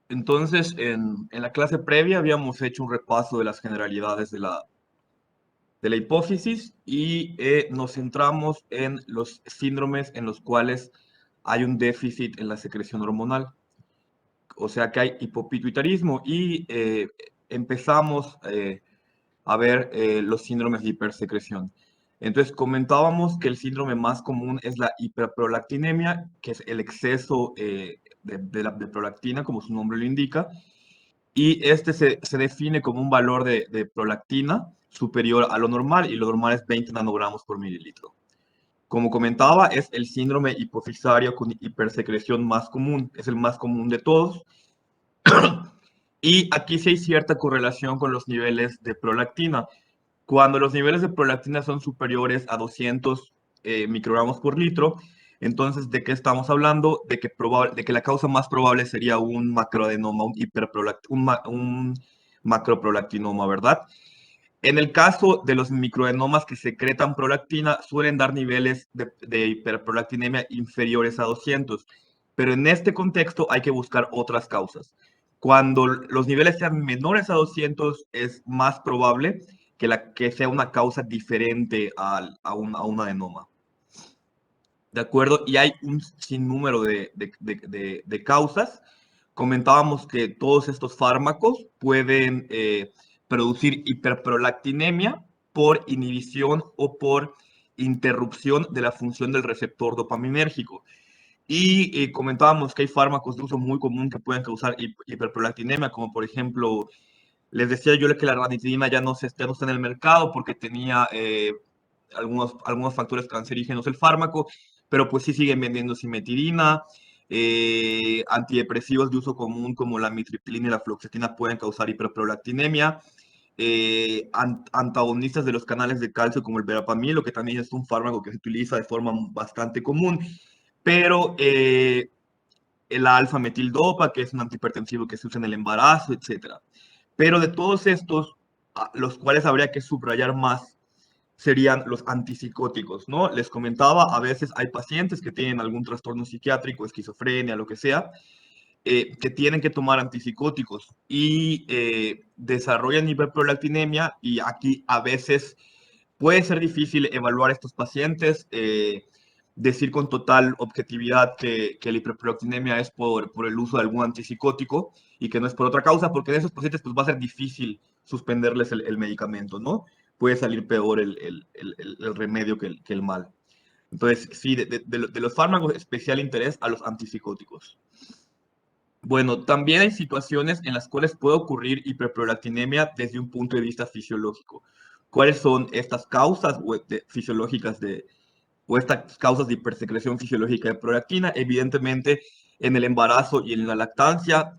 Entonces, en la clase previa habíamos hecho un repaso de las generalidades de la hipófisis y nos centramos en los síndromes en los cuales hay un déficit en la secreción hormonal, o sea que hay hipopituitarismo y empezamos a ver los síndromes de hipersecreción. Entonces comentábamos que el síndrome más común es la hiperprolactinemia, que es el exceso de prolactina, como su nombre lo indica, y este se define como un valor de prolactina superior a lo normal, y lo normal es 20 nanogramos por mililitro. Como comentaba, es el síndrome hipofisario con hipersecreción más común, es el más común de todos, y aquí sí hay cierta correlación con los niveles de prolactina. Cuando los niveles de prolactina son superiores a 200 microgramos por litro, entonces, ¿de qué estamos hablando? De que la causa más probable sería un macroadenoma, un macroprolactinoma, ¿verdad? En el caso de los microadenomas que secretan prolactina, suelen dar niveles de hiperprolactinemia inferiores a 200, pero en este contexto hay que buscar otras causas. Cuando los niveles sean menores a 200, es más probable que sea una causa diferente a un adenoma. ¿De acuerdo? Y hay un sinnúmero de causas. Comentábamos que todos estos fármacos pueden producir hiperprolactinemia por inhibición o por interrupción de la función del receptor dopaminérgico. Y comentábamos que hay fármacos de uso muy común que pueden causar hiperprolactinemia, como por ejemplo, les decía yo que la ranitidina ya no está en el mercado porque tenía algunos factores cancerígenos el fármaco, pero pues sí siguen vendiendo simetidina. Antidepresivos de uso común como la mitriptilina y la fluoxetina pueden causar hiperprolactinemia. Antagonistas de los canales de calcio como el verapamilo, que también es un fármaco que se utiliza de forma bastante común, pero el alfa-metildopa, que es un antihipertensivo que se usa en el embarazo, etcétera. Pero de todos estos, los cuales habría que subrayar más serían los antipsicóticos, ¿no? Les comentaba, a veces hay pacientes que tienen algún trastorno psiquiátrico, esquizofrenia, lo que sea, que tienen que tomar antipsicóticos y desarrollan hiperprolactinemia y aquí a veces puede ser difícil evaluar a estos pacientes, decir con total objetividad que la hiperprolactinemia es por el uso de algún antipsicótico y que no es por otra causa, porque de esos pacientes pues va a ser difícil suspenderles el medicamento, ¿no? Puede salir peor el remedio que el mal. Entonces, sí, de los fármacos, especial interés a los antipsicóticos. Bueno, también hay situaciones en las cuales puede ocurrir hiperprolactinemia desde un punto de vista fisiológico. ¿Cuáles son estas causas fisiológicas o estas causas de hipersecreción fisiológica de prolactina? Evidentemente, en el embarazo y en la lactancia,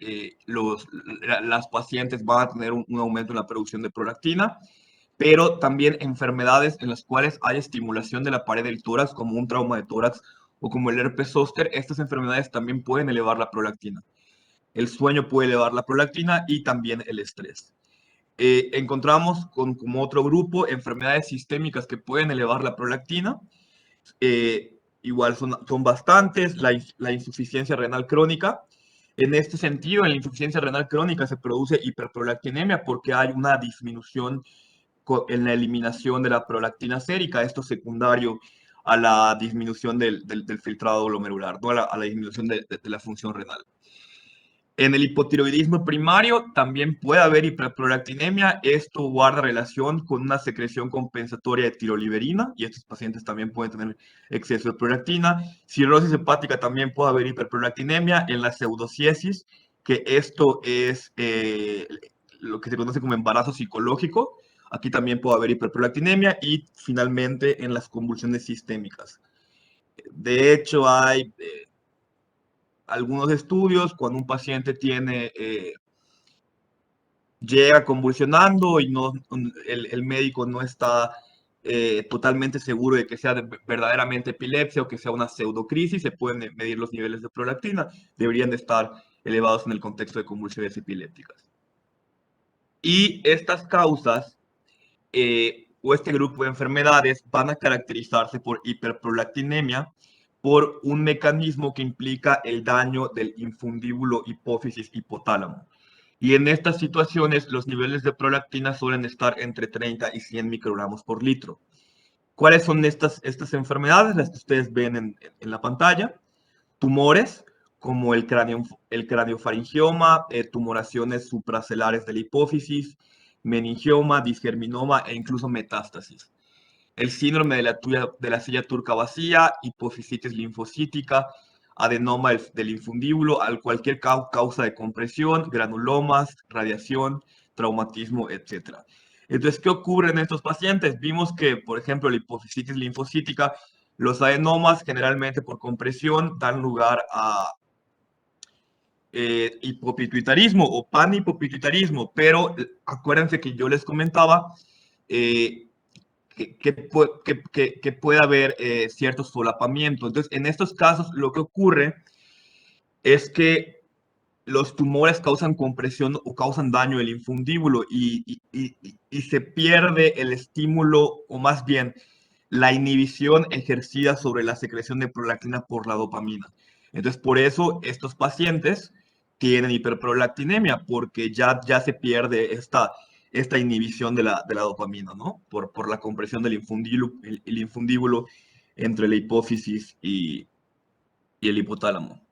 las pacientes van a tener un aumento en la producción de prolactina, pero también enfermedades en las cuales hay estimulación de la pared del tórax, como un trauma de tórax o como el herpes zóster, estas enfermedades también pueden elevar la prolactina. El sueño puede elevar la prolactina y también el estrés. Encontramos como otro grupo enfermedades sistémicas que pueden elevar la prolactina. Igual son bastantes. La insuficiencia renal crónica. En este sentido, en la insuficiencia renal crónica se produce hiperprolactinemia porque hay una disminución en la eliminación de la prolactina sérica, esto secundario a la disminución del filtrado glomerular, ¿no? A la disminución de la función renal. En el hipotiroidismo primario también puede haber hiperprolactinemia. Esto guarda relación con una secreción compensatoria de tiroliberina y estos pacientes también pueden tener exceso de prolactina. Cirrosis hepática también puede haber hiperprolactinemia. En la pseudociesis, que esto es lo que se conoce como embarazo psicológico, aquí también puede haber hiperprolactinemia. Y finalmente en las convulsiones sistémicas. De hecho, hay algunos estudios cuando un paciente llega convulsionando y el médico no está totalmente seguro de que sea verdaderamente epilepsia o que sea una pseudocrisis, se pueden medir los niveles de prolactina, deberían de estar elevados en el contexto de convulsiones epilépticas. Y estas causas o este grupo de enfermedades van a caracterizarse por hiperprolactinemia, por un mecanismo que implica el daño del infundíbulo hipófisis hipotálamo. Y en estas situaciones, los niveles de prolactina suelen estar entre 30 y 100 microgramos por litro. ¿Cuáles son estas enfermedades? Las que ustedes ven en la pantalla. Tumores, como el craniofaringioma, tumoraciones supracelares de la hipófisis, meningioma, disgerminoma e incluso metástasis. El síndrome de la silla turca vacía, hipofisitis linfocítica, adenoma del infundíbulo, cualquier causa de compresión, granulomas, radiación, traumatismo, etc. Entonces, ¿qué ocurre en estos pacientes? Vimos que, por ejemplo, la hipofisitis linfocítica, los adenomas generalmente por compresión dan lugar a hipopituitarismo o panhipopituitarismo, pero acuérdense que yo les comentaba eh, que puede haber cierto solapamiento. Entonces, en estos casos, lo que ocurre es que los tumores causan compresión o causan daño del infundíbulo y se pierde el estímulo, o más bien la inhibición ejercida sobre la secreción de prolactina por la dopamina. Entonces, por eso estos pacientes tienen hiperprolactinemia, porque ya se pierde esta inhibición de la dopamina, ¿no? Por la compresión del infundíbulo, el infundíbulo entre la hipófisis y el hipotálamo.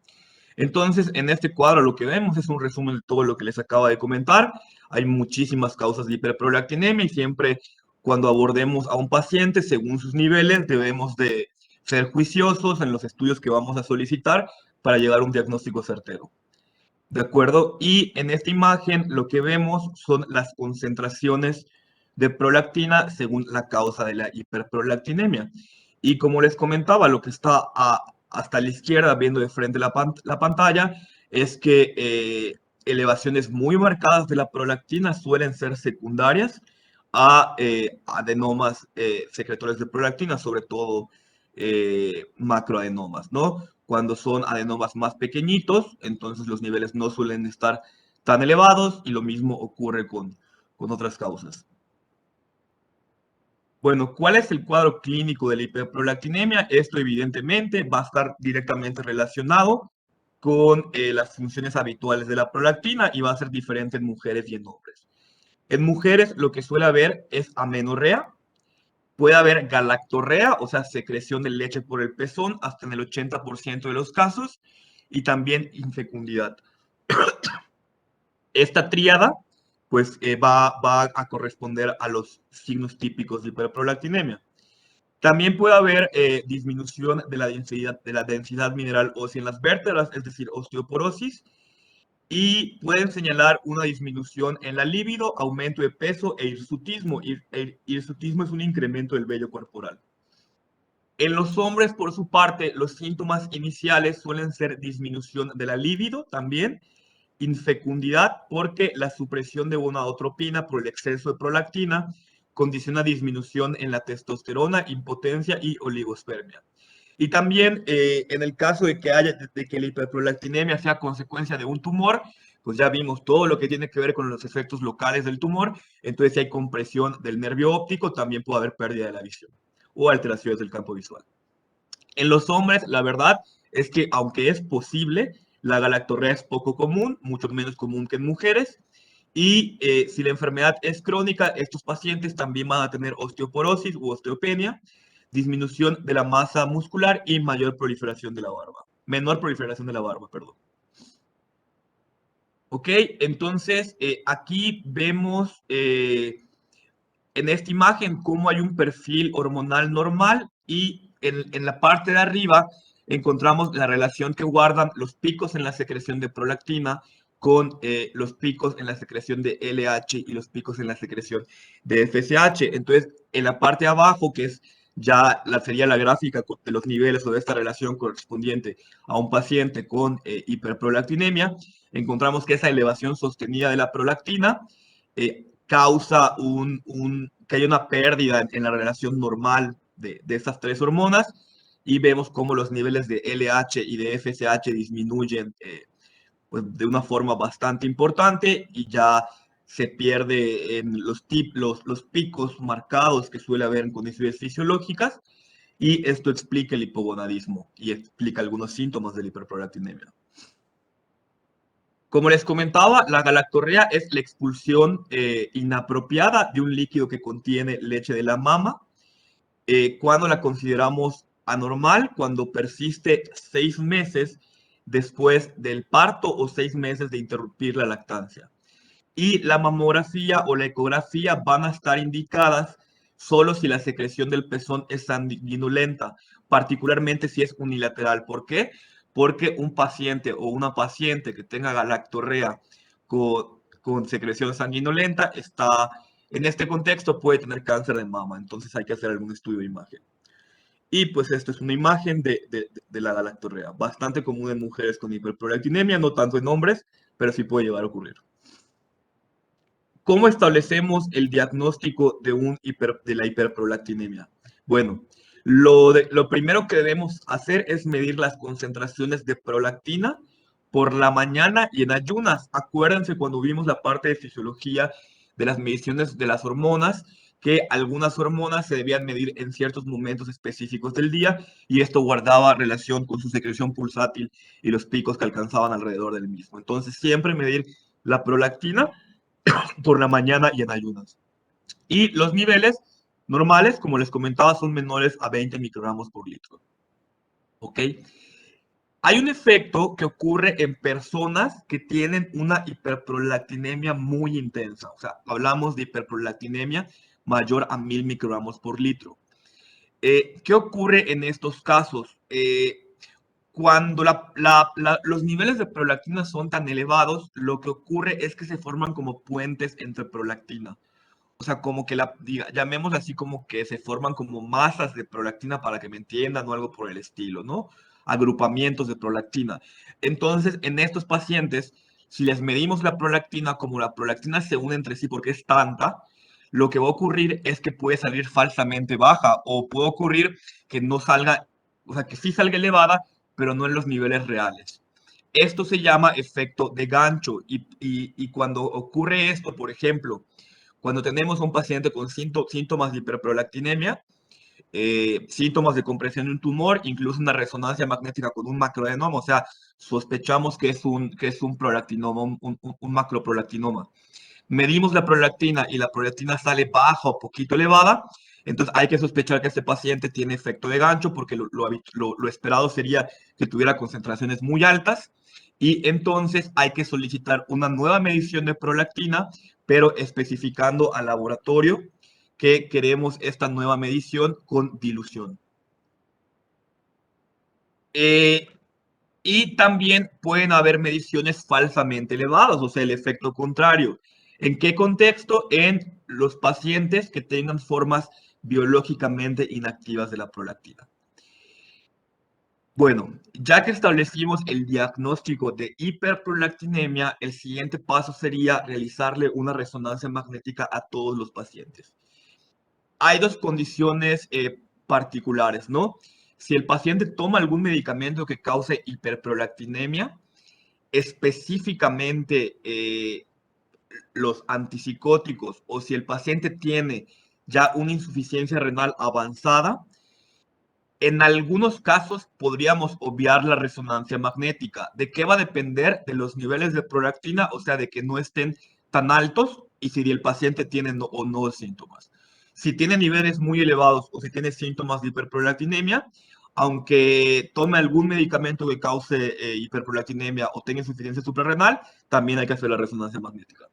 Entonces, en este cuadro lo que vemos es un resumen de todo lo que les acabo de comentar. Hay muchísimas causas de hiperprolactinemia y siempre cuando abordemos a un paciente según sus niveles debemos de ser juiciosos en los estudios que vamos a solicitar para llegar a un diagnóstico certero. ¿De acuerdo? Y en esta imagen lo que vemos son las concentraciones de prolactina según la causa de la hiperprolactinemia. Y como les comentaba, lo que está hasta la izquierda, viendo de frente la pantalla, es que elevaciones muy marcadas de la prolactina suelen ser secundarias a adenomas secretores de prolactina, sobre todo macroadenomas, ¿no? Cuando son adenomas más pequeñitos, entonces los niveles no suelen estar tan elevados y lo mismo ocurre con otras causas. Bueno, ¿cuál es el cuadro clínico de la hiperprolactinemia? Esto evidentemente va a estar directamente relacionado con las funciones habituales de la prolactina y va a ser diferente en mujeres y en hombres. En mujeres lo que suele haber es amenorrea, puede haber galactorrea, o sea, secreción de leche por el pezón, hasta en el 80% de los casos, y también infecundidad. Esta tríada, pues, va a corresponder a los signos típicos de hiperprolactinemia. También puede haber disminución de la densidad mineral ósea en las vértebras, es decir, osteoporosis, y pueden señalar una disminución en la libido, aumento de peso e hirsutismo. Hirsutismo es un incremento del vello corporal. En los hombres, por su parte, los síntomas iniciales suelen ser disminución de la libido también, infecundidad, porque la supresión de gonadotropina por el exceso de prolactina condiciona disminución en la testosterona, impotencia y oligospermia. Y también en el caso de que la hiperprolactinemia sea consecuencia de un tumor, pues ya vimos todo lo que tiene que ver con los efectos locales del tumor. Entonces, si hay compresión del nervio óptico, también puede haber pérdida de la visión o alteraciones del campo visual. En los hombres, la verdad es que aunque es posible, la galactorrea es poco común, mucho menos común que en mujeres. Y si la enfermedad es crónica, estos pacientes también van a tener osteoporosis u osteopenia, disminución de la masa muscular y mayor proliferación de la barba. Menor proliferación de la barba, perdón. Ok, entonces aquí vemos en esta imagen cómo hay un perfil hormonal normal y en la parte de arriba encontramos la relación que guardan los picos en la secreción de prolactina con los picos en la secreción de LH y los picos en la secreción de FSH. Entonces, en la parte de abajo, que es ya sería la gráfica de los niveles o de esta relación correspondiente a un paciente con hiperprolactinemia, encontramos que esa elevación sostenida de la prolactina causa que haya una pérdida en la relación normal de estas tres hormonas y vemos cómo los niveles de LH y de FSH disminuyen pues, de una forma bastante importante y ya se pierde en los picos marcados que suele haber en condiciones fisiológicas y esto explica el hipogonadismo y explica algunos síntomas de la hiperprolactinemia. Como les comentaba, la galactorrea es la expulsión inapropiada de un líquido que contiene leche de la mama. Cuando la consideramos anormal, cuando persiste 6 meses después del parto o 6 meses de interrumpir la lactancia. Y la mamografía o la ecografía van a estar indicadas solo si la secreción del pezón es sanguinolenta, particularmente si es unilateral. ¿Por qué? Porque un paciente o una paciente que tenga galactorrea con secreción sanguinolenta está, en este contexto, puede tener cáncer de mama. Entonces hay que hacer algún estudio de imagen. Y pues esto es una imagen de la galactorrea, bastante común en mujeres con hiperprolactinemia, no tanto en hombres, pero sí puede llegar a ocurrir. ¿Cómo establecemos el diagnóstico de la hiperprolactinemia? Bueno, lo primero que debemos hacer es medir las concentraciones de prolactina por la mañana y en ayunas. Acuérdense cuando vimos la parte de fisiología de las mediciones de las hormonas, que algunas hormonas se debían medir en ciertos momentos específicos del día y esto guardaba relación con su secreción pulsátil y los picos que alcanzaban alrededor del mismo. Entonces, siempre medir la prolactina por la mañana y en ayunas. Y los niveles normales, como les comentaba, son menores a 20 microgramos por litro. ¿Ok? Hay un efecto que ocurre en personas que tienen una hiperprolactinemia muy intensa. O sea, hablamos de hiperprolactinemia mayor a 1000 microgramos por litro. ¿Qué ocurre en estos casos? Cuando los niveles de prolactina son tan elevados, lo que ocurre es que se forman como puentes entre prolactina. O sea, como que llamémosla así como que se forman como masas de prolactina para que me entiendan o algo por el estilo, ¿no? Agrupamientos de prolactina. Entonces, en estos pacientes, si les medimos la prolactina, como la prolactina se une entre sí porque es tanta, lo que va a ocurrir es que puede salir falsamente baja o puede ocurrir que no salga, o sea, que sí salga elevada, pero no en los niveles reales. Esto se llama efecto de gancho y cuando ocurre esto, por ejemplo, cuando tenemos a un paciente con síntomas de hiperprolactinemia, síntomas de compresión de un tumor, incluso una resonancia magnética con un macroadenoma, o sea, sospechamos que es un prolactinoma, un macroprolactinoma. Medimos la prolactina y la prolactina sale baja o poquito elevada, entonces hay que sospechar que este paciente tiene efecto de gancho porque lo esperado sería que tuviera concentraciones muy altas y entonces hay que solicitar una nueva medición de prolactina, pero especificando al laboratorio que queremos esta nueva medición con dilución. Eh, y también pueden haber mediciones falsamente elevadas, o sea, el efecto contrario. ¿En qué contexto? En los pacientes que tengan formas biológicamente inactivas de la prolactina. Bueno, ya que establecimos el diagnóstico de hiperprolactinemia, el siguiente paso sería realizarle una resonancia magnética a todos los pacientes. Hay dos condiciones particulares, ¿no? Si el paciente toma algún medicamento que cause hiperprolactinemia, específicamente los antipsicóticos o si el paciente tiene ya una insuficiencia renal avanzada, en algunos casos podríamos obviar la resonancia magnética. ¿De qué va a depender? De los niveles de prolactina, o sea, de que no estén tan altos y si el paciente tiene o no síntomas. Si tiene niveles muy elevados o si tiene síntomas de hiperprolactinemia, aunque tome algún medicamento que cause hiperprolactinemia o tenga insuficiencia suprarrenal, también hay que hacer la resonancia magnética.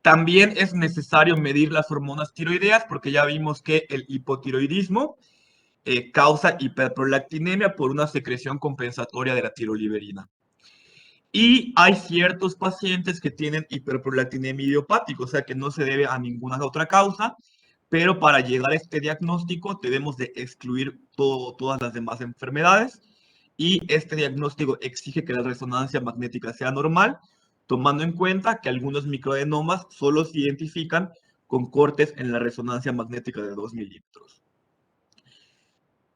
También es necesario medir las hormonas tiroideas porque ya vimos que el hipotiroidismo causa hiperprolactinemia por una secreción compensatoria de la tiroliberina. Y hay ciertos pacientes que tienen hiperprolactinemia idiopática, o sea que no se debe a ninguna otra causa, pero para llegar a este diagnóstico debemos de excluir todas las demás enfermedades y este diagnóstico exige que la resonancia magnética sea normal, tomando en cuenta que algunos microadenomas solo se identifican con cortes en la resonancia magnética de 2 milímetros.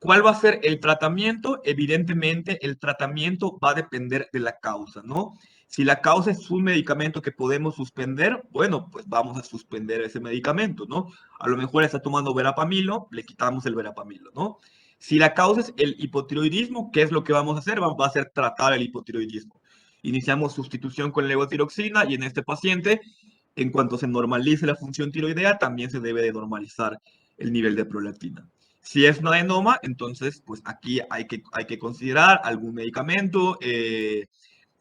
¿Cuál va a ser el tratamiento? Evidentemente, el tratamiento va a depender de la causa, ¿no? Si la causa es un medicamento que podemos suspender, bueno, pues vamos a suspender ese medicamento, ¿no? A lo mejor está tomando verapamilo, le quitamos el verapamilo, ¿no? Si la causa es el hipotiroidismo, ¿qué es lo que vamos a hacer? Va a ser tratar el hipotiroidismo. Iniciamos sustitución con levotiroxina y en este paciente, en cuanto se normalice la función tiroidea, también se debe de normalizar el nivel de prolactina. Si es un adenoma, entonces, pues aquí hay que considerar algún medicamento,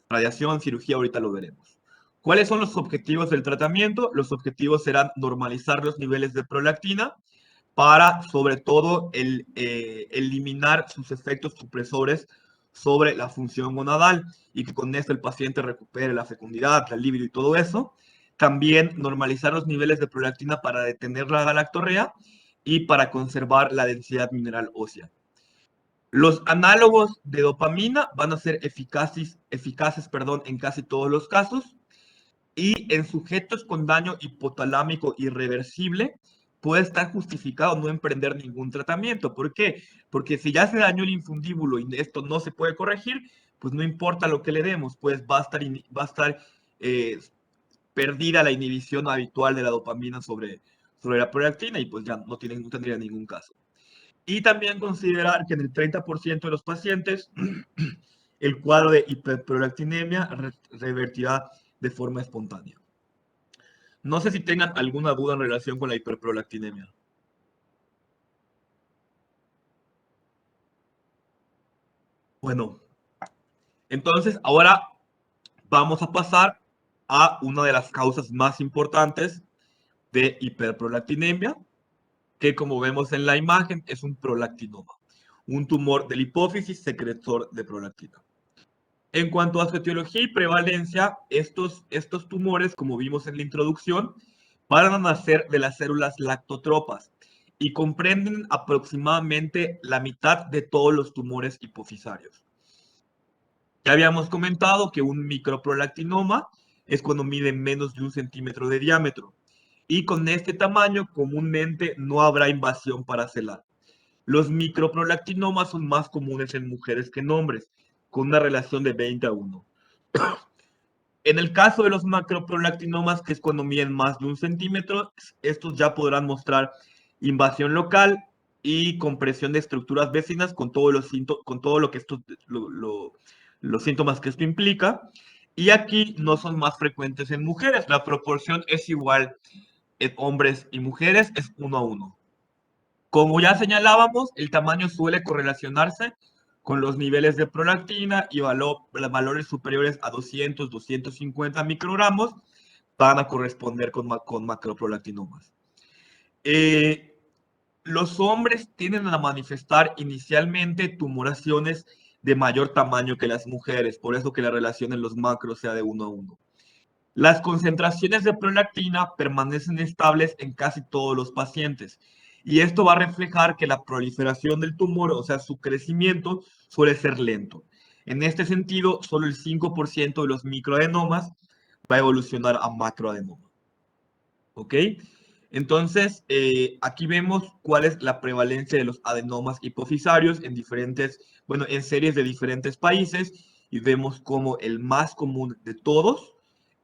radiación, cirugía, ahorita lo veremos. ¿Cuáles son los objetivos del tratamiento? Los objetivos serán normalizar los niveles de prolactina para, sobre todo, eliminar sus efectos supresores sobre la función gonadal y que con esto el paciente recupere la fecundidad, la libido y todo eso. También normalizar los niveles de prolactina para detener la galactorrea y para conservar la densidad mineral ósea. Los análogos de dopamina van a ser eficaces en casi todos los casos y en sujetos con daño hipotalámico irreversible puede estar justificado no emprender ningún tratamiento. ¿Por qué? Porque si ya se dañó el infundíbulo y esto no se puede corregir, pues no importa lo que le demos, pues va a estar eh, perdida la inhibición habitual de la dopamina sobre la prolactina y pues ya no tendría ningún caso. Y también considerar que en el 30% de los pacientes el cuadro de hiperprolactinemia revertirá de forma espontánea. No sé si tengan alguna duda en relación con la hiperprolactinemia. Bueno, entonces ahora vamos a pasar a una de las causas más importantes de hiperprolactinemia, que como vemos en la imagen es un prolactinoma, un tumor de la hipófisis secretor de prolactina. En cuanto a su etiología y prevalencia, estos tumores, como vimos en la introducción, van a nacer de las células lactotropas y comprenden aproximadamente la mitad de todos los tumores hipofisarios. Ya habíamos comentado que un microprolactinoma es cuando mide menos de 1 centímetro de diámetro y con este tamaño comúnmente no habrá invasión paracelar. Los microprolactinomas son más comunes en mujeres que en hombres, con una relación de 20-1. En el caso de los macroprolactinomas, que es cuando miden más de 1 centímetro, estos ya podrán mostrar invasión local y compresión de estructuras vecinas con todo lo que los síntomas que esto implica. Y aquí no son más frecuentes en mujeres. La proporción es igual en hombres y mujeres, es 1-1. Como ya señalábamos, el tamaño suele correlacionarse con los niveles de prolactina y valores superiores a 200-250 microgramos van a corresponder con macroprolactinomas. Eh, los hombres tienden a manifestar inicialmente tumoraciones de mayor tamaño que las mujeres, por eso que la relación en los macros sea de 1-1. Las concentraciones de prolactina permanecen estables en casi todos los pacientes y esto va a reflejar que la proliferación del tumor, o sea, su crecimiento, suele ser lento. En este sentido, solo el 5% de los microadenomas va a evolucionar a macroadenoma. ¿Ok? Entonces, aquí vemos cuál es la prevalencia de los adenomas hipofisarios en bueno, en series de diferentes países y vemos como el más común de todos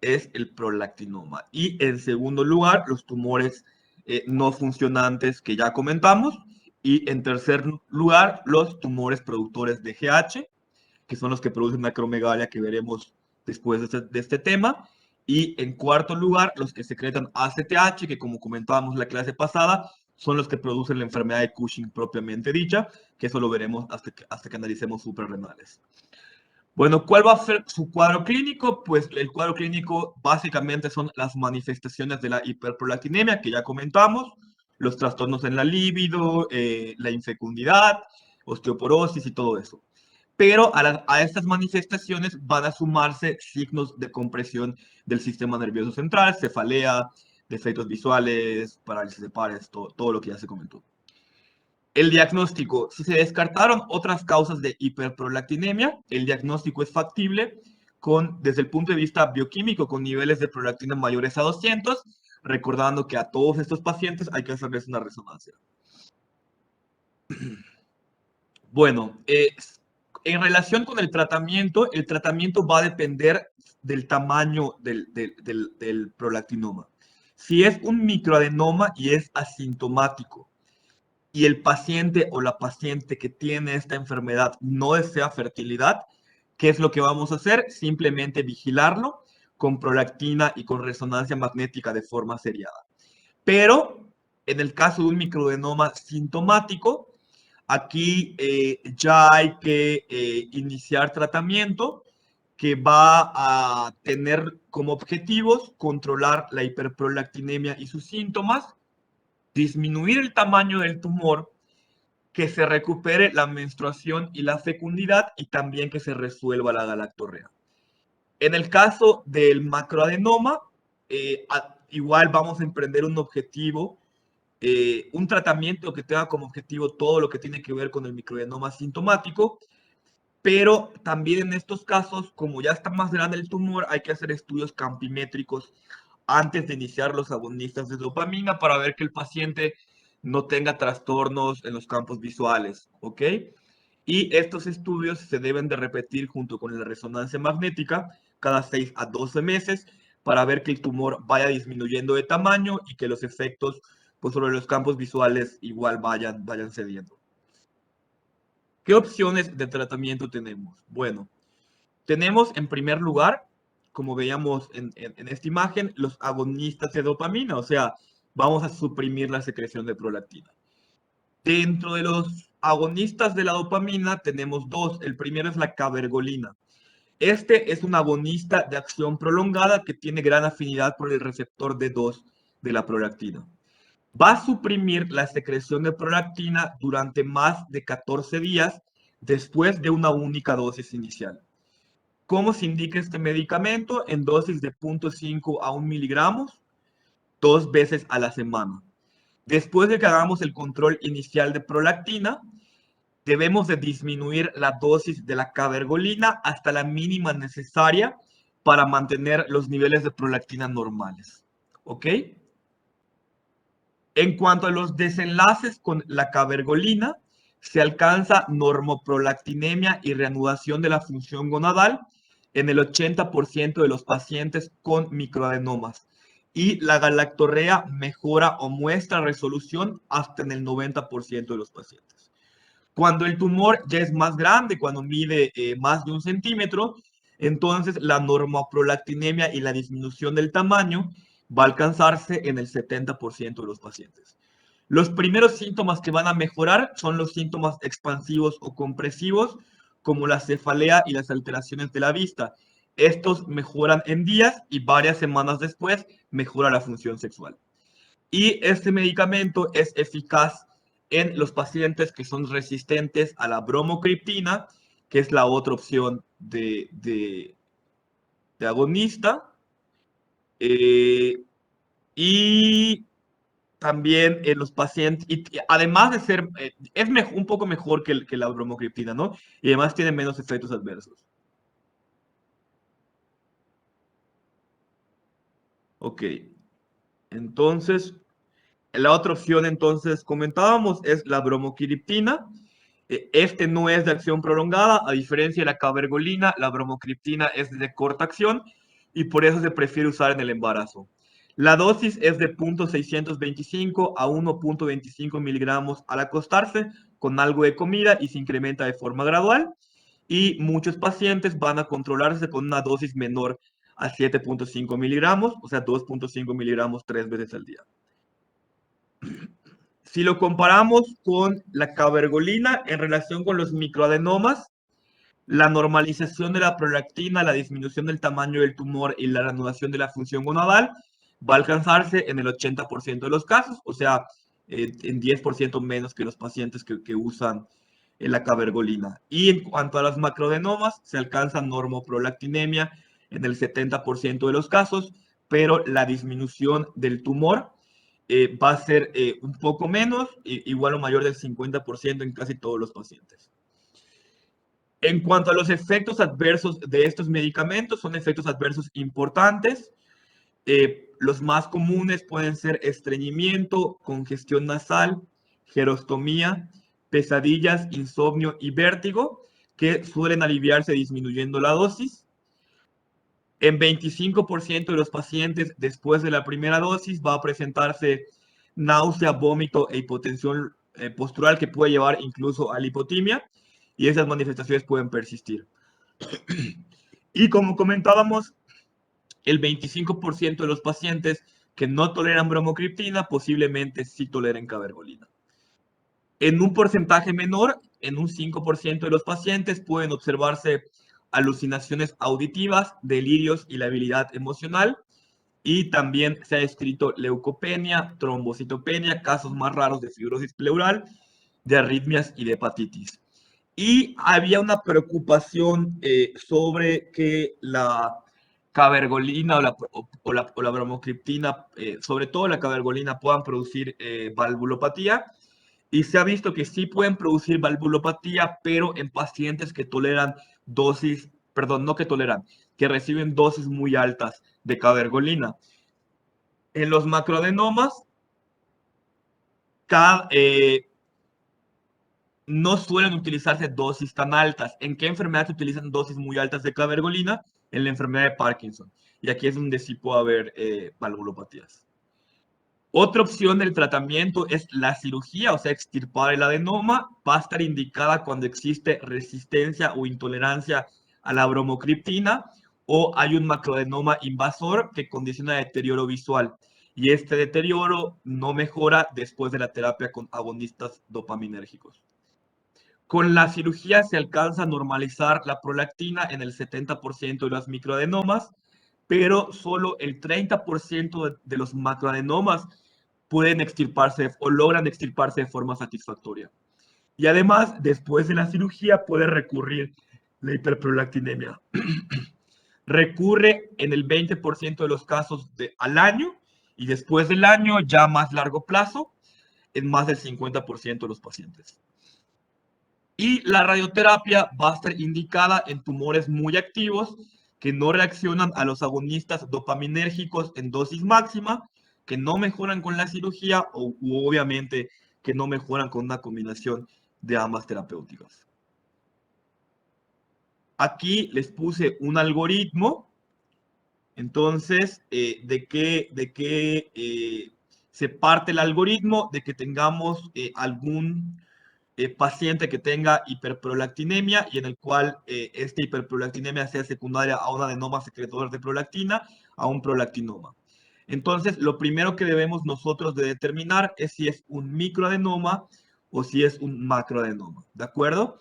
es el prolactinoma. Y en segundo lugar, los tumores no funcionantes que ya comentamos. Y en tercer lugar, los tumores productores de GH, que son los que producen macromegalia que veremos después de este tema. Y en cuarto lugar, los que secretan ACTH, que como comentábamos en la clase pasada, son los que producen la enfermedad de Cushing propiamente dicha, que eso lo veremos hasta que analicemos suprarrenales. Bueno, ¿cuál va a ser su cuadro clínico? Pues el cuadro clínico básicamente son las manifestaciones de la hiperprolactinemia que ya comentamos, los trastornos en la libido, la infecundidad, osteoporosis y todo eso. Pero a estas manifestaciones van a sumarse signos de compresión del sistema nervioso central, cefalea, defectos visuales, parálisis de pares, todo lo que ya se comentó. El diagnóstico, si se descartaron otras causas de hiperprolactinemia, el diagnóstico es factible desde el punto de vista bioquímico con niveles de prolactina mayores a 200, recordando que a todos estos pacientes hay que hacerles una resonancia. Bueno, en relación con el tratamiento va a depender del tamaño del prolactinoma. Si es un microadenoma y es asintomático y el paciente o la paciente que tiene esta enfermedad no desea fertilidad, ¿qué es lo que vamos a hacer? Simplemente vigilarlo con prolactina y con resonancia magnética de forma seriada. Pero en el caso de un microadenoma sintomático, aquí ya hay que iniciar tratamiento que va a tener como objetivos controlar la hiperprolactinemia y sus síntomas, disminuir el tamaño del tumor, que se recupere la menstruación y la fecundidad y también que se resuelva la galactorrea. En el caso del macroadenoma, igual vamos a emprender un objetivo, un tratamiento que tenga como objetivo todo lo que tiene que ver con el microadenoma sintomático, pero también en estos casos, como ya está más grande el tumor, hay que hacer estudios campimétricos antes de iniciar los agonistas de dopamina para ver que el paciente no tenga trastornos en los campos visuales, ¿ok? Y estos estudios se deben de repetir junto con la resonancia magnética cada 6 a 12 meses para ver que el tumor vaya disminuyendo de tamaño y que los efectos pues, sobre los campos visuales igual vayan cediendo. ¿Qué opciones de tratamiento tenemos? Bueno, tenemos en primer lugar, como veíamos en esta imagen, los agonistas de dopamina, o sea, vamos a suprimir la secreción de prolactina. Dentro de los agonistas de la dopamina tenemos dos. El primero es la cabergolina. Este es un agonista de acción prolongada que tiene gran afinidad por el receptor D2 de la prolactina. Va a suprimir la secreción de prolactina durante más de 14 días después de una única dosis inicial. ¿Cómo se indica este medicamento? En dosis de 0.5 a 1 miligramos, 2 veces a la semana. Después de que hagamos el control inicial de prolactina, debemos de disminuir la dosis de la cabergolina hasta la mínima necesaria para mantener los niveles de prolactina normales. ¿Ok? En cuanto a los desenlaces con la cabergolina, se alcanza normoprolactinemia y reanudación de la función gonadal en el 80% de los pacientes con microadenomas. Y la galactorrea mejora o muestra resolución hasta en el 90% de los pacientes. Cuando el tumor ya es más grande, cuando mide más de 1 centímetro, entonces la normoprolactinemia y la disminución del tamaño va a alcanzarse en el 70% de los pacientes. Los primeros síntomas que van a mejorar son los síntomas expansivos o compresivos, como la cefalea y las alteraciones de la vista. Estos mejoran en días y varias semanas después mejora la función sexual. Y este medicamento es eficaz en los pacientes que son resistentes a la bromocriptina, que es la otra opción de agonista. Y también en los pacientes, y además de ser, es un poco mejor que la bromocriptina, ¿no? Y además tiene menos efectos adversos. Ok, entonces, la otra opción, entonces, comentábamos, es la bromocriptina. Este no es de acción prolongada, a diferencia de la cabergolina, la bromocriptina es de corta acción y por eso se prefiere usar en el embarazo. La dosis es de 0.625 a 1.25 miligramos al acostarse con algo de comida y se incrementa de forma gradual. Y muchos pacientes van a controlarse con una dosis menor a 7.5 miligramos, o sea, 2.5 miligramos 3 veces al día. Si lo comparamos con la cabergolina en relación con los microadenomas, la normalización de la prolactina, la disminución del tamaño del tumor y la reanudación de la función gonadal va a alcanzarse en el 80% de los casos, o sea, en 10% menos que los pacientes que usan la cabergolina. Y en cuanto a las macroadenomas, se alcanza normoprolactinemia en el 70% de los casos, pero la disminución del tumor va a ser un poco menos, igual o mayor del 50% en casi todos los pacientes. En cuanto a los efectos adversos de estos medicamentos, son efectos adversos importantes. Los más comunes pueden ser estreñimiento, congestión nasal, gerostomía, pesadillas, insomnio y vértigo, que suelen aliviarse disminuyendo la dosis. En 25% de los pacientes después de la primera dosis va a presentarse náusea, vómito e hipotensión postural que puede llevar incluso a la hipotimia, y esas manifestaciones pueden persistir. Y como comentábamos, el 25% de los pacientes que no toleran bromocriptina posiblemente sí toleren cabergolina. En un porcentaje menor, en un 5% de los pacientes pueden observarse alucinaciones auditivas, delirios y labilidad emocional. Y también se ha descrito leucopenia, trombocitopenia, casos más raros de fibrosis pleural, de arritmias y de hepatitis. Y había una preocupación sobre que la cabergolina o la bromocriptina, sobre todo la cabergolina, puedan producir valvulopatía. Y se ha visto que sí pueden producir valvulopatía, pero en pacientes que toleran dosis, perdón, no que toleran, que reciben dosis muy altas de cabergolina. En los macroadenomas, no suelen utilizarse dosis tan altas. ¿En qué enfermedad se utilizan dosis muy altas de cabergolina? En la enfermedad de Parkinson. Y aquí es donde sí puede haber valvulopatías. Otra opción del tratamiento es la cirugía, o sea, extirpar el adenoma. Va a estar indicada cuando existe resistencia o intolerancia a la bromocriptina o hay un macroadenoma invasor que condiciona deterioro visual. Y este deterioro no mejora después de la terapia con agonistas dopaminérgicos. Con la cirugía se alcanza a normalizar la prolactina en el 70% de las microadenomas, pero solo el 30% de los macroadenomas pueden extirparse o logran extirparse de forma satisfactoria. Y además, después de la cirugía puede recurrir la hiperprolactinemia. Recurre en el 20% de los casos al año y después del año, ya a más largo plazo, en más del 50% de los pacientes. Y la radioterapia va a estar indicada en tumores muy activos que no reaccionan a los agonistas dopaminérgicos en dosis máxima, que no mejoran con la cirugía o obviamente que no mejoran con una combinación de ambas terapéuticas. Aquí les puse un algoritmo, entonces, ¿de qué se parte el algoritmo? De que tengamos algún paciente que tenga hiperprolactinemia y en el cual esta hiperprolactinemia sea secundaria a un adenoma secretor de prolactina, a un prolactinoma. Entonces, lo primero que debemos nosotros de determinar es si es un microadenoma o si es un macroadenoma, ¿de acuerdo?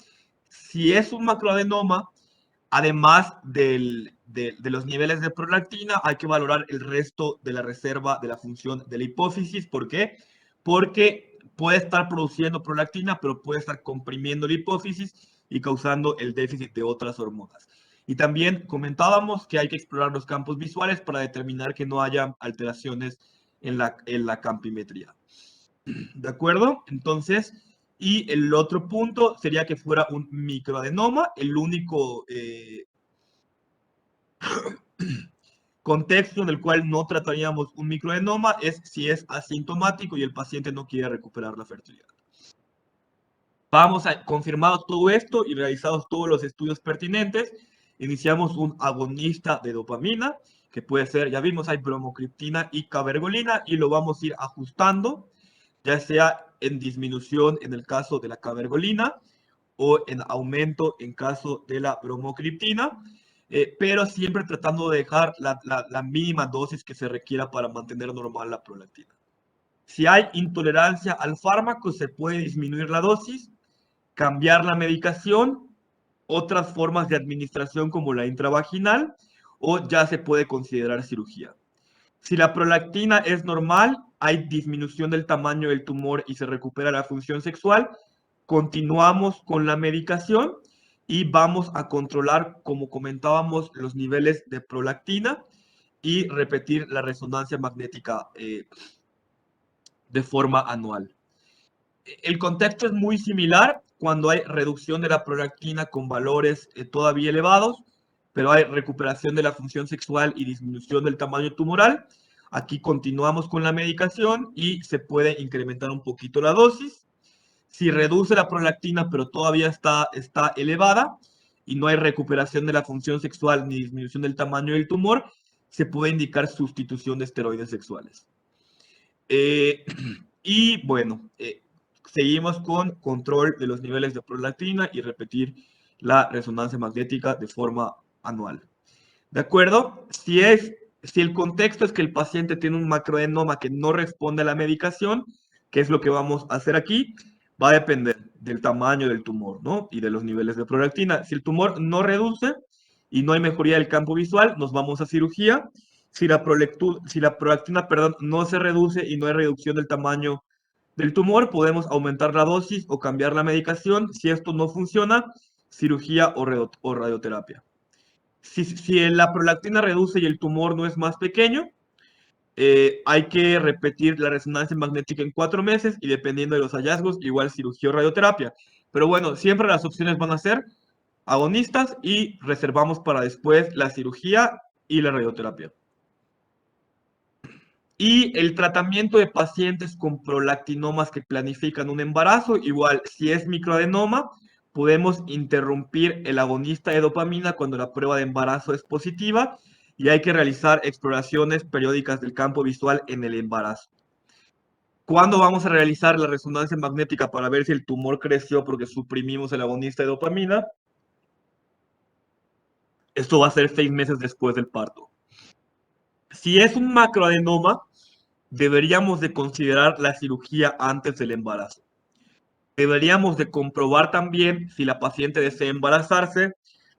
Si es un macroadenoma, además de los niveles de prolactina, hay que valorar el resto de la reserva de la función de la hipófisis. ¿Por qué? Porque puede estar produciendo prolactina, pero puede estar comprimiendo la hipófisis y causando el déficit de otras hormonas. Y también comentábamos que hay que explorar los campos visuales para determinar que no haya alteraciones en la campimetría. ¿De acuerdo? Entonces, y el otro punto sería que fuera un microadenoma. El único contexto en el cual no trataríamos un microadenoma es si es asintomático y el paciente no quiere recuperar la fertilidad. Vamos a confirmado todo esto y realizados todos los estudios pertinentes, iniciamos un agonista de dopamina, que puede ser, ya vimos, hay bromocriptina y cabergolina, y lo vamos a ir ajustando, ya sea en disminución en el caso de la cabergolina o en aumento en caso de la bromocriptina, pero siempre tratando de dejar la mínima dosis que se requiera para mantener normal la prolactina. Si hay intolerancia al fármaco, se puede disminuir la dosis, cambiar la medicación, otras formas de administración como la intravaginal, o ya se puede considerar cirugía. Si la prolactina es normal, hay disminución del tamaño del tumor y se recupera la función sexual, continuamos con la medicación y vamos a controlar, como comentábamos, los niveles de prolactina y repetir la resonancia magnética de forma anual. El contexto es muy similar cuando hay reducción de la prolactina con valores todavía elevados, pero hay recuperación de la función sexual y disminución del tamaño tumoral. Aquí continuamos con la medicación y se puede incrementar un poquito la dosis. Si reduce la prolactina, pero todavía está elevada y no hay recuperación de la función sexual ni disminución del tamaño del tumor, se puede indicar sustitución de esteroides sexuales. Eh, y bueno, seguimos con control de los niveles de prolactina y repetir la resonancia magnética de forma anual. ¿De acuerdo? Si el contexto es que el paciente tiene un macroadenoma que no responde a la medicación, que es lo que vamos a hacer aquí, va a depender del tamaño del tumor, ¿no? Y de los niveles de prolactina. Si el tumor no reduce y no hay mejoría del campo visual, nos vamos a cirugía. Si la prolactina, perdón, no se reduce y no hay reducción del tamaño del tumor, podemos aumentar la dosis o cambiar la medicación. Si esto no funciona, cirugía o radioterapia. Si la prolactina reduce y el tumor no es más pequeño, hay que repetir la resonancia magnética en 4 meses y dependiendo de los hallazgos, igual cirugía o radioterapia. Pero bueno, siempre las opciones van a ser agonistas y reservamos para después la cirugía y la radioterapia. Y el tratamiento de pacientes con prolactinomas que planifican un embarazo, igual, si es microadenoma, podemos interrumpir el agonista de dopamina cuando la prueba de embarazo es positiva y hay que realizar exploraciones periódicas del campo visual en el embarazo. ¿Cuándo vamos a realizar la resonancia magnética para ver si el tumor creció porque suprimimos el agonista de dopamina? Esto va a ser 6 meses después del parto. Si es un macroadenoma, deberíamos de considerar la cirugía antes del embarazo. Deberíamos de comprobar también, si la paciente desea embarazarse,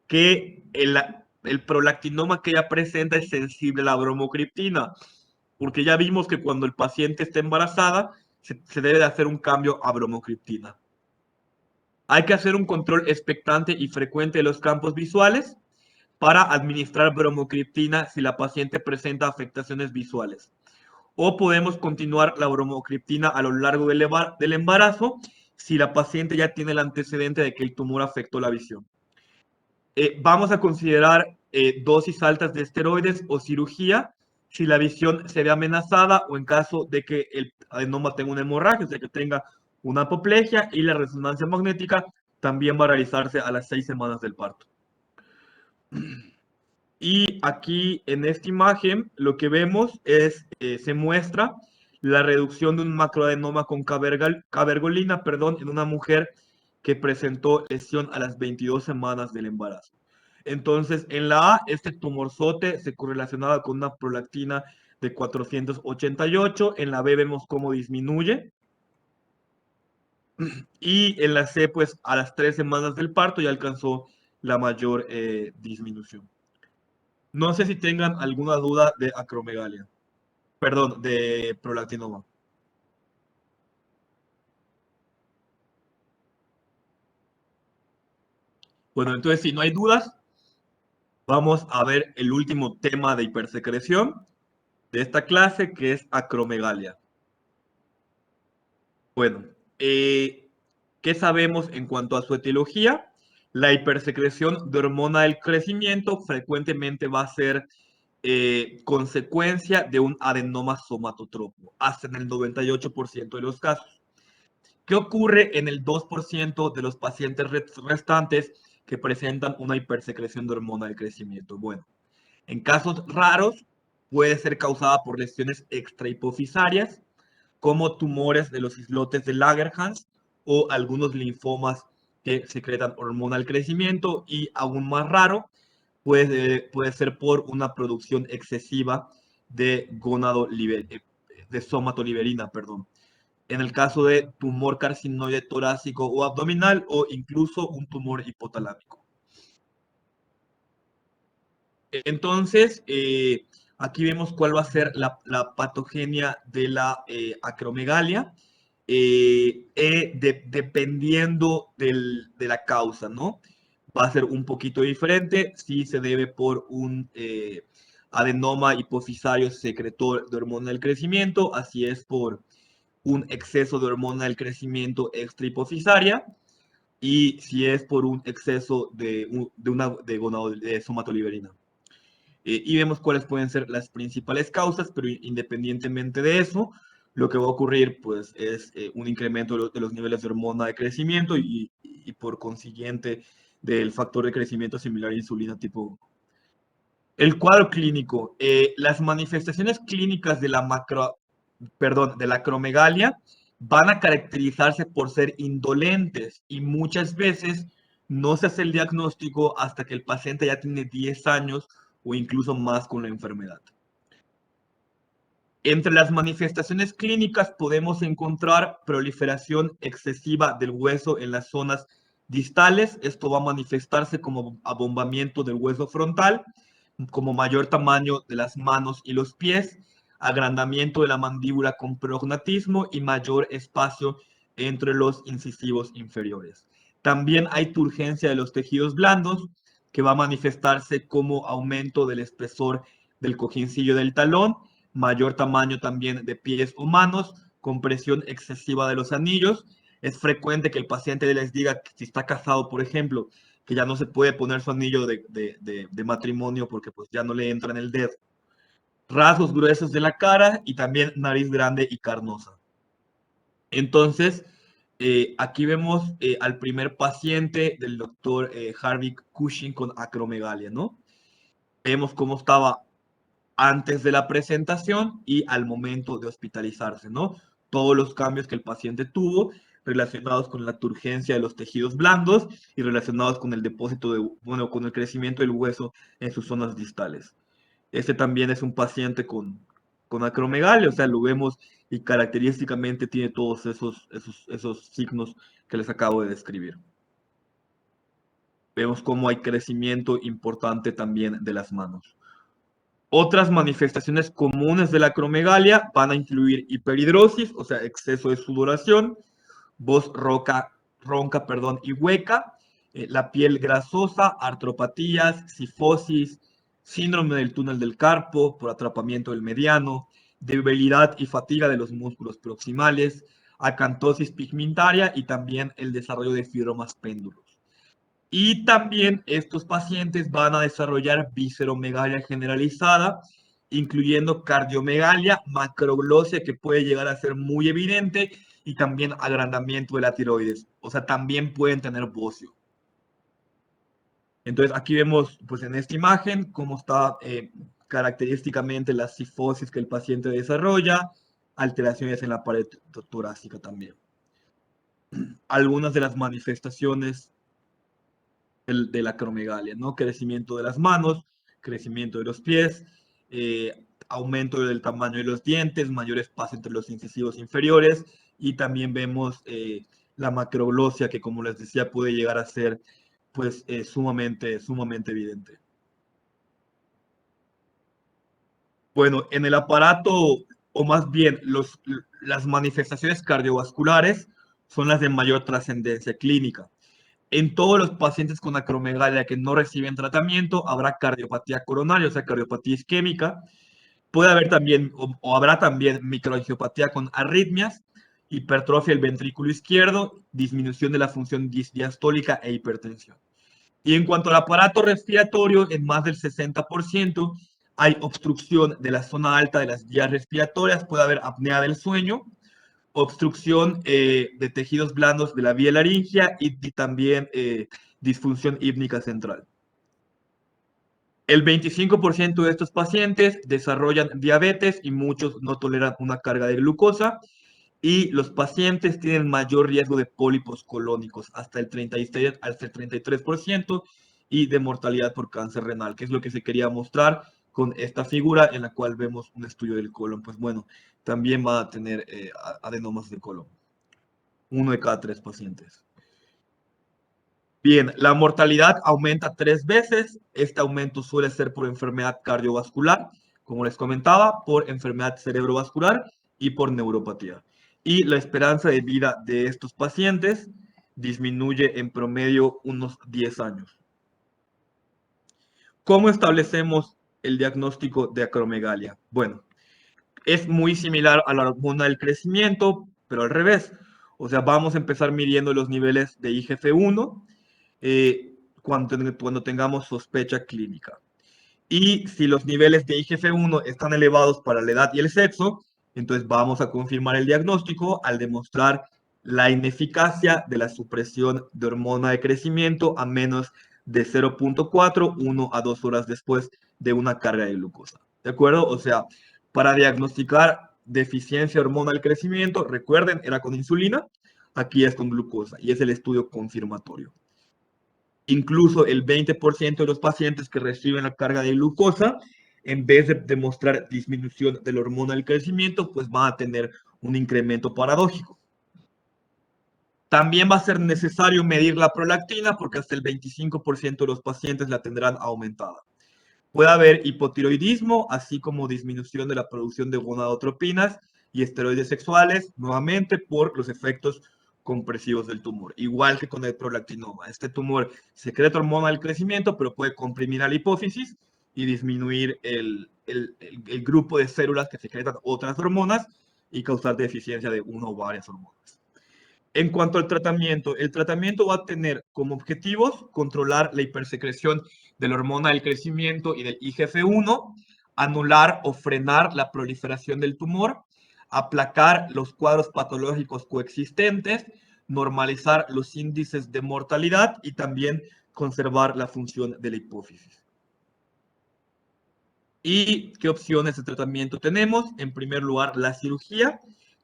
que el prolactinoma que ella presenta es sensible a la bromocriptina, porque ya vimos que cuando el paciente está embarazada, se debe de hacer un cambio a bromocriptina. Hay que hacer un control expectante y frecuente de los campos visuales para administrar bromocriptina si la paciente presenta afectaciones visuales. O podemos continuar la bromocriptina a lo largo del embarazo si la paciente ya tiene el antecedente de que el tumor afectó la visión. Vamos a considerar dosis altas de esteroides o cirugía si la visión se ve amenazada o en caso de que el adenoma tenga una hemorragia, o sea, que tenga una apoplejia, y la resonancia magnética también va a realizarse a las 6 semanas del parto. Y aquí en esta imagen lo que vemos es, se muestra la reducción de un macroadenoma con cabergolina, perdón, en una mujer que presentó lesión a las 22 semanas del embarazo. Entonces, en la A, este tumorzote se correlacionaba con una prolactina de 488, en la B vemos cómo disminuye, y en la C, pues a las 3 semanas del parto ya alcanzó la mayor disminución. No sé si tengan alguna duda de acromegalia. Perdón, de prolactinoma. Bueno, entonces si no hay dudas, vamos a ver el último tema de hipersecreción de esta clase, que es acromegalia. Bueno, ¿qué sabemos en cuanto a su etiología? La hipersecreción de hormona del crecimiento frecuentemente va a ser consecuencia de un adenoma somatotropo, hasta en el 98% de los casos. ¿Qué ocurre en el 2% de los pacientes restantes que presentan una hipersecreción de hormona del crecimiento? Bueno, en casos raros puede ser causada por lesiones extrahipofisarias, como tumores de los islotes de Langerhans o algunos linfomas que secretan hormona del crecimiento, y aún más raro, puede ser por una producción excesiva de de somatoliberina, perdón, en el caso de tumor carcinoide torácico o abdominal o incluso un tumor hipotalámico. Entonces, aquí vemos cuál va a ser la patogenia de la acromegalia, dependiendo de la causa, ¿no? Va a ser un poquito diferente si se debe por un adenoma hipofisario secretor de hormona del crecimiento, así es por un exceso de hormona del crecimiento extrahipofisaria, y si es por un exceso de somatoliberina. Y vemos cuáles pueden ser las principales causas, pero independientemente de eso, lo que va a ocurrir pues es un incremento de los niveles de hormona de crecimiento y por consiguiente del factor de crecimiento similar a insulina tipo. El cuadro clínico, las manifestaciones clínicas de de la acromegalia van a caracterizarse por ser indolentes y muchas veces no se hace el diagnóstico hasta que el paciente ya tiene 10 años o incluso más con la enfermedad. Entre las manifestaciones clínicas podemos encontrar proliferación excesiva del hueso en las zonas distales. Esto va a manifestarse como abombamiento del hueso frontal, como mayor tamaño de las manos y los pies, agrandamiento de la mandíbula con prognatismo y mayor espacio entre los incisivos inferiores. También hay turgencia de los tejidos blandos, que va a manifestarse como aumento del espesor del cojincillo del talón, mayor tamaño también de pies o manos, compresión excesiva de los anillos. Es frecuente que el paciente les diga que si está casado, por ejemplo, que ya no se puede poner su anillo de matrimonio porque pues ya no le entra en el dedo. Rasgos gruesos de la cara y también nariz grande y carnosa. Entonces, aquí vemos al primer paciente del doctor Harvey Cushing con acromegalia, ¿no? Vemos cómo estaba antes de la presentación y al momento de hospitalizarse, ¿no? Todos los cambios que el paciente tuvo relacionados con la turgencia de los tejidos blandos y relacionados con el depósito bueno, con el crecimiento del hueso en sus zonas distales. Este también es un paciente con acromegalia, o sea, lo vemos y característicamente tiene todos esos signos que les acabo de describir. Vemos cómo hay crecimiento importante también de las manos. Otras manifestaciones comunes de la acromegalia van a incluir hiperhidrosis, o sea, exceso de sudoración, voz ronca, y hueca, la piel grasosa, artropatías, cifosis, síndrome del túnel del carpo por atrapamiento del mediano, debilidad y fatiga de los músculos proximales, acantosis pigmentaria y también el desarrollo de fibromas péndulos. Y también estos pacientes van a desarrollar visceromegalia generalizada, incluyendo cardiomegalia, macroglosia, que puede llegar a ser muy evidente, y también agrandamiento de la tiroides. O sea, también pueden tener bocio. Entonces, aquí vemos, pues en esta imagen, cómo está característicamente la cifosis que el paciente desarrolla, alteraciones en la pared torácica también. Algunas de las manifestaciones de la acromegalia, ¿no? Crecimiento de las manos, crecimiento de los pies, aumento del tamaño de los dientes, mayor espacio entre los incisivos inferiores y también vemos la macroglosia que, como les decía, puede llegar a ser pues sumamente evidente. Bueno, en el aparato, o más bien las manifestaciones cardiovasculares son las de mayor trascendencia clínica. En todos los pacientes con acromegalia que no reciben tratamiento, habrá cardiopatía coronaria, o sea, cardiopatía isquémica. Puede haber también, o habrá también microangiopatía con arritmias, hipertrofia del ventrículo izquierdo, disminución de la función diastólica e hipertensión. Y en cuanto al aparato respiratorio, en más del 60% hay obstrucción de la zona alta de las vías respiratorias, puede haber apnea del sueño, obstrucción de tejidos blandos de la vía laringea y también disfunción hípnica central. El 25% de estos pacientes desarrollan diabetes y muchos no toleran una carga de glucosa. Y los pacientes tienen mayor riesgo de pólipos colónicos, hasta el 33%, y de mortalidad por cáncer renal, que es lo que se quería mostrar con esta figura en la cual vemos un estudio del colon. Pues bueno, también va a tener adenomas de colon. 1 de cada 3 pacientes. Bien, la mortalidad aumenta 3 veces. Este aumento suele ser por enfermedad cardiovascular, como les comentaba, por enfermedad cerebrovascular y por neuropatía. Y la esperanza de vida de estos pacientes disminuye en promedio unos 10 años. ¿Cómo establecemos el diagnóstico de acromegalia? Bueno, es muy similar a la hormona del crecimiento, pero al revés. O sea, vamos a empezar midiendo los niveles de IGF-1 cuando tengamos sospecha clínica. Y si los niveles de IGF-1 están elevados para la edad y el sexo, Entonces vamos a confirmar el diagnóstico al demostrar la ineficacia de la supresión de hormona de crecimiento a menos de 0.4, 1 a 2 horas después de una carga de glucosa. ¿De acuerdo? O sea, para diagnosticar deficiencia de hormona del crecimiento, recuerden, era con insulina, aquí es con glucosa y es el estudio confirmatorio. Incluso el 20% de los pacientes que reciben la carga de glucosa, en vez de demostrar disminución de la hormona del crecimiento, pues van a tener un incremento paradójico. También va a ser necesario medir la prolactina porque hasta el 25% de los pacientes la tendrán aumentada. Puede haber hipotiroidismo, así como disminución de la producción de gonadotropinas y esteroides sexuales, nuevamente por los efectos compresivos del tumor, igual que con el prolactinoma. Este tumor secreta hormona del crecimiento, pero puede comprimir a la hipófisis y disminuir el grupo de células que secretan otras hormonas y causar deficiencia de una o varias hormonas. En cuanto al tratamiento, el tratamiento va a tener como objetivos controlar la hipersecreción de la hormona del crecimiento y del IGF-1, anular o frenar la proliferación del tumor, aplacar los cuadros patológicos coexistentes, normalizar los índices de mortalidad y también conservar la función de la hipófisis. ¿Y qué opciones de tratamiento tenemos? En primer lugar, la cirugía,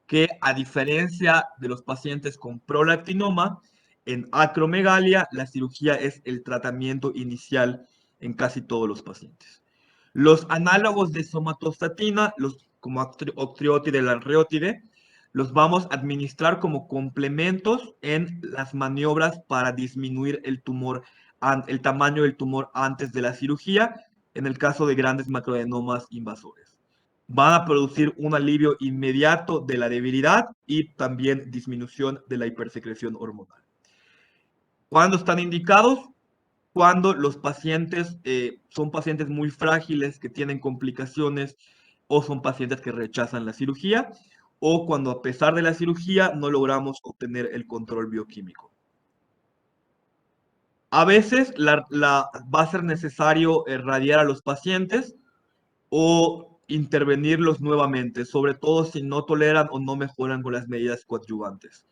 que a diferencia de los pacientes con prolactinoma, en acromegalia, la cirugía es el tratamiento inicial en casi todos los pacientes. Los análogos de somatostatina, como octreotide, lanreotide, los vamos a administrar como complementos en las maniobras para disminuir el tumor, el tamaño del tumor antes de la cirugía, en el caso de grandes macroadenomas invasores. Van a producir un alivio inmediato de la debilidad y también disminución de la hipersecreción hormonal. ¿Cuándo están indicados? Cuando los pacientes son pacientes muy frágiles que tienen complicaciones o son pacientes que rechazan la cirugía o cuando a pesar de la cirugía no logramos obtener el control bioquímico. A veces va a ser necesario radiar a los pacientes o intervenirlos nuevamente, sobre todo si no toleran o no mejoran con las medidas coadyuvantes.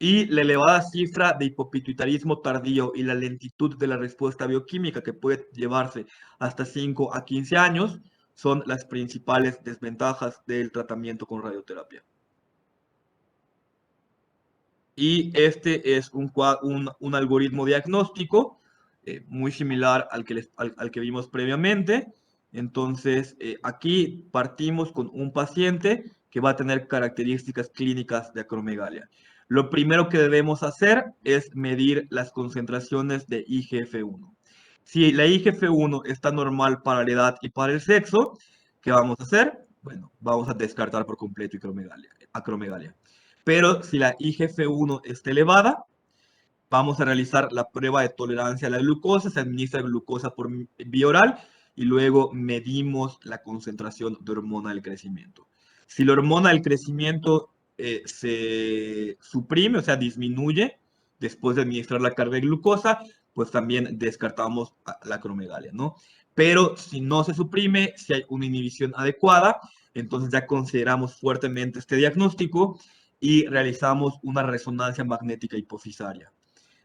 Y la elevada cifra de hipopituitarismo tardío y la lentitud de la respuesta bioquímica, que puede llevarse hasta 5 a 15 años, son las principales desventajas del tratamiento con radioterapia. Y este es un algoritmo diagnóstico muy similar al que vimos previamente. Entonces, aquí partimos con un paciente que va a tener características clínicas de acromegalia. Lo primero que debemos hacer es medir las concentraciones de IGF-1. Si la IGF-1 está normal para la edad y para el sexo, ¿qué vamos a hacer? Bueno, vamos a descartar por completo acromegalia. Pero si la IGF-1 está elevada, vamos a realizar la prueba de tolerancia a la glucosa, se administra glucosa por vía oral y luego medimos la concentración de hormona del crecimiento. Si la hormona del crecimiento se suprime, o sea, disminuye después de administrar la carga de glucosa, pues también descartamos la acromegalia, ¿no? Pero si no se suprime, si hay una inhibición adecuada, entonces ya consideramos fuertemente este diagnóstico y realizamos una resonancia magnética hipofisaria.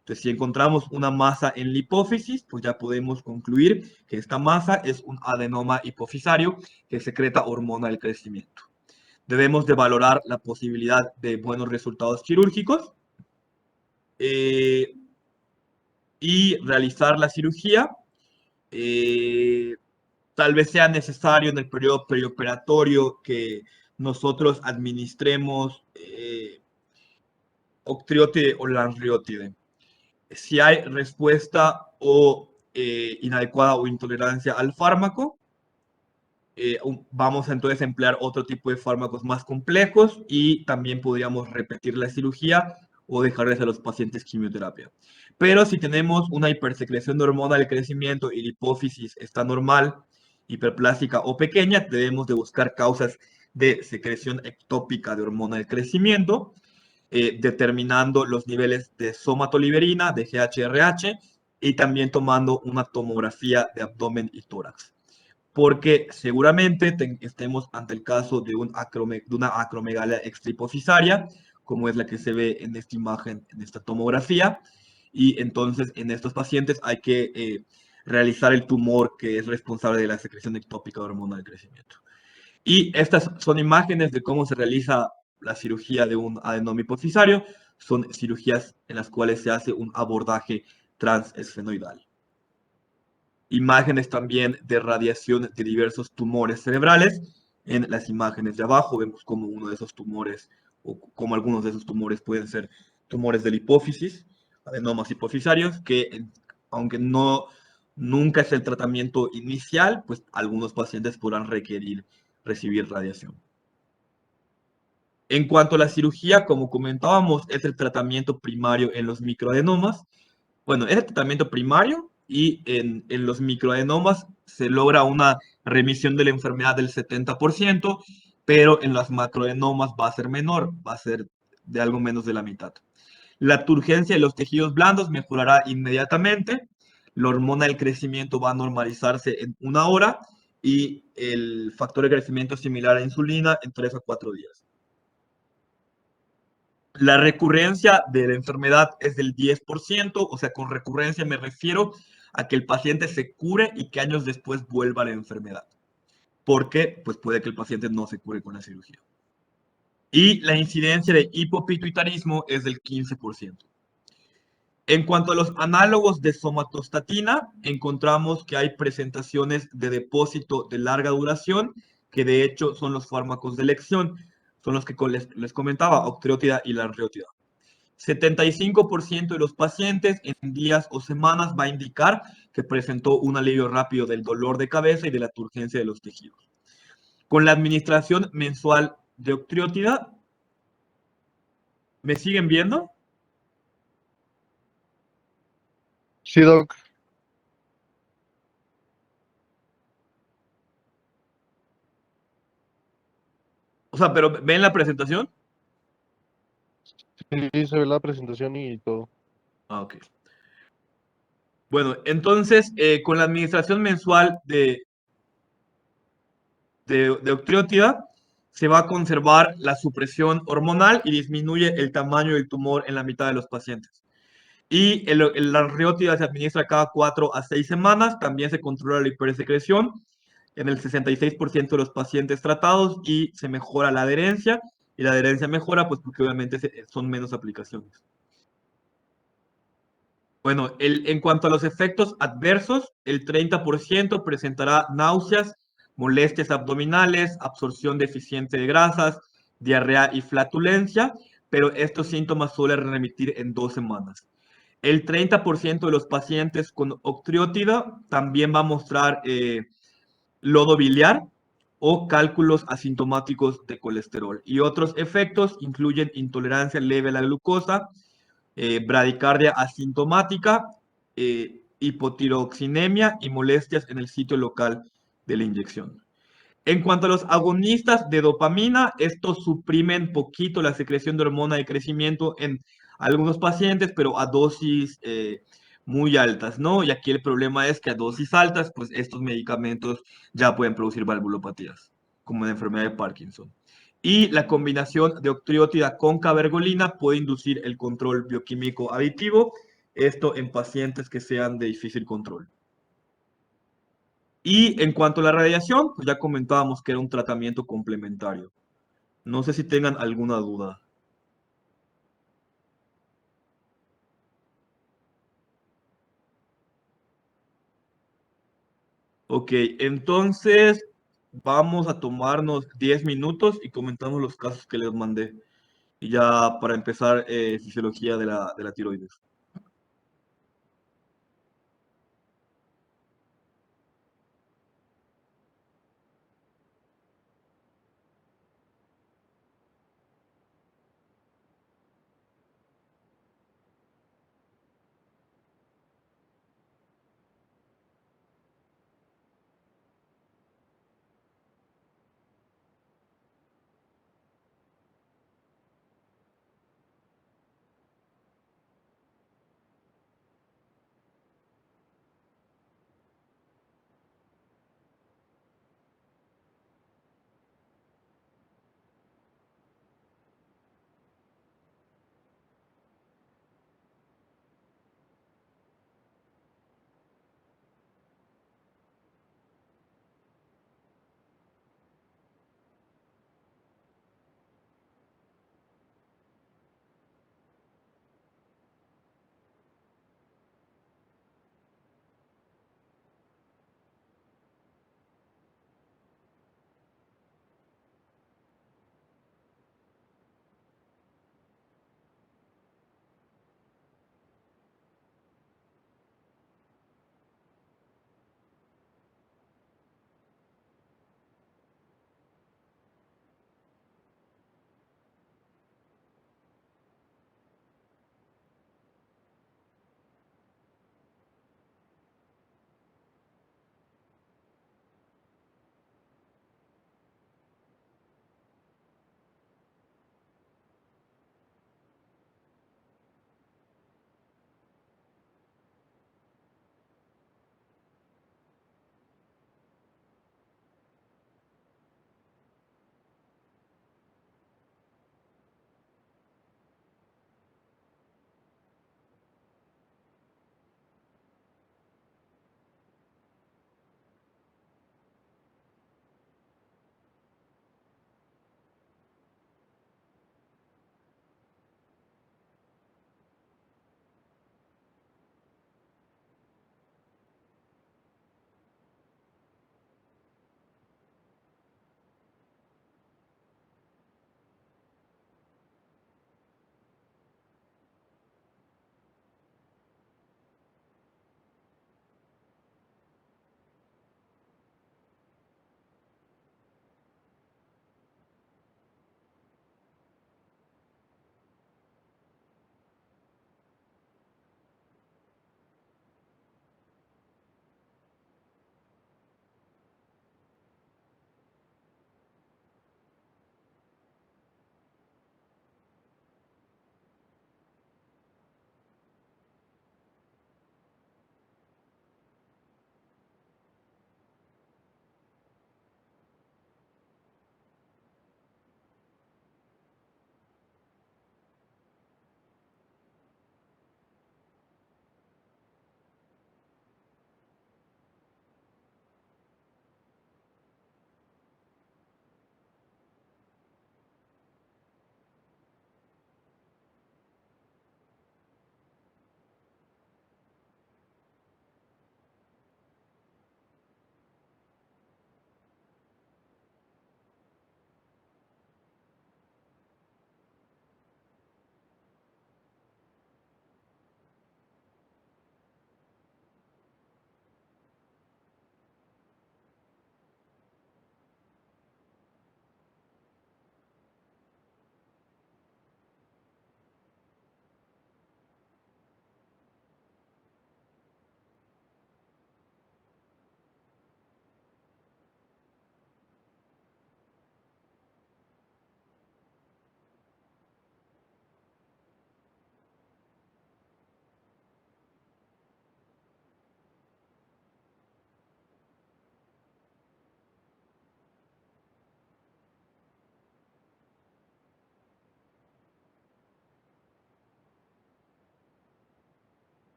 Entonces, si encontramos una masa en la hipófisis, pues ya podemos concluir que esta masa es un adenoma hipofisario que secreta hormona del crecimiento. Debemos de valorar la posibilidad de buenos resultados quirúrgicos y realizar la cirugía. Tal vez sea necesario en el periodo perioperatorio que nosotros administremos octreotide o lanreotide. Si hay respuesta o inadecuada o intolerancia al fármaco, vamos entonces a emplear otro tipo de fármacos más complejos y también podríamos repetir la cirugía o dejarles a los pacientes quimioterapia. Pero si tenemos una hipersecreción de hormona del crecimiento y la hipófisis está normal, hiperplástica o pequeña, debemos de buscar causas de secreción ectópica de hormona del crecimiento, determinando los niveles de somatoliberina, de GHRH, y también tomando una tomografía de abdomen y tórax. porque seguramente estemos ante el caso de, de una acromegalia extrahipofisaria, como es la que se ve en esta imagen, en esta tomografía, y entonces en estos pacientes hay que realizar el tumor que es responsable de la secreción ectópica de hormona de crecimiento. Y estas son imágenes de cómo se realiza la cirugía de un adenoma hipofisario. Son cirugías en las cuales se hace un abordaje transesfenoidal. Imágenes también de radiación de diversos tumores cerebrales. En las imágenes de abajo vemos como uno de esos tumores, o como algunos de esos tumores pueden ser tumores de la hipófisis, adenomas hipofisarios, que aunque nunca es el tratamiento inicial, pues algunos pacientes podrán requerir recibir radiación. En cuanto a la cirugía, como comentábamos, es el tratamiento primario en los microadenomas. Bueno, es el tratamiento primario y en los microadenomas se logra una remisión de la enfermedad del 70%, pero en las macroadenomas va a ser menor, va a ser de algo menos de la mitad. La turgencia de los tejidos blandos mejorará inmediatamente, la hormona del crecimiento va a normalizarse en 1 hora y el factor de crecimiento similar a insulina en 3 a 4 días. La recurrencia de la enfermedad es del 10%, o sea, con recurrencia me refiero a que el paciente se cure y que años después vuelva a la enfermedad. ¿Por qué? Pues puede que el paciente no se cure con la cirugía. Y la incidencia de hipopituitarismo es del 15%. En cuanto a los análogos de somatostatina, encontramos que hay presentaciones de depósito de larga duración, que de hecho son los fármacos de elección, son los que les comentaba, octreotida y larreotida. 75% de los pacientes en días o semanas va a indicar que presentó un alivio rápido del dolor de cabeza y de la turgencia de los tejidos. Con la administración mensual de octreotida, ¿me siguen viendo? Sí, Doc. O sea, pero ¿ven la presentación? Sí, se ve la presentación y todo. Ah, ok. Bueno, entonces, con la administración mensual de octreotida, se va a conservar la supresión hormonal y disminuye el tamaño del tumor en la mitad de los pacientes. Y la larreotida se administra cada 4 a 6 semanas, también se controla la hipersecreción en el 66% de los pacientes tratados y se mejora la adherencia, y la adherencia mejora pues porque obviamente son menos aplicaciones. Bueno, en cuanto a los efectos adversos, el 30% presentará náuseas, molestias abdominales, absorción deficiente de grasas, diarrea y flatulencia, pero estos síntomas suelen remitir en 2 semanas. El 30% de los pacientes con octreotida también va a mostrar lodo biliar o cálculos asintomáticos de colesterol. Y otros efectos incluyen intolerancia leve a la glucosa, bradicardia asintomática, hipotiroxinemia y molestias en el sitio local de la inyección. En cuanto a los agonistas de dopamina, estos suprimen poquito la secreción de hormona de crecimiento en algunos pacientes, pero a dosis muy altas, ¿no? Y aquí el problema es que a dosis altas, pues estos medicamentos ya pueden producir valvulopatías, como la enfermedad de Parkinson. Y la combinación de octreotida con cabergolina puede inducir el control bioquímico aditivo, esto en pacientes que sean de difícil control. Y en cuanto a la radiación, pues ya comentábamos que era un tratamiento complementario. No sé si tengan alguna duda. Ok, entonces vamos a tomarnos 10 minutos y comentamos los casos que les mandé. Y ya para empezar, fisiología de la tiroides.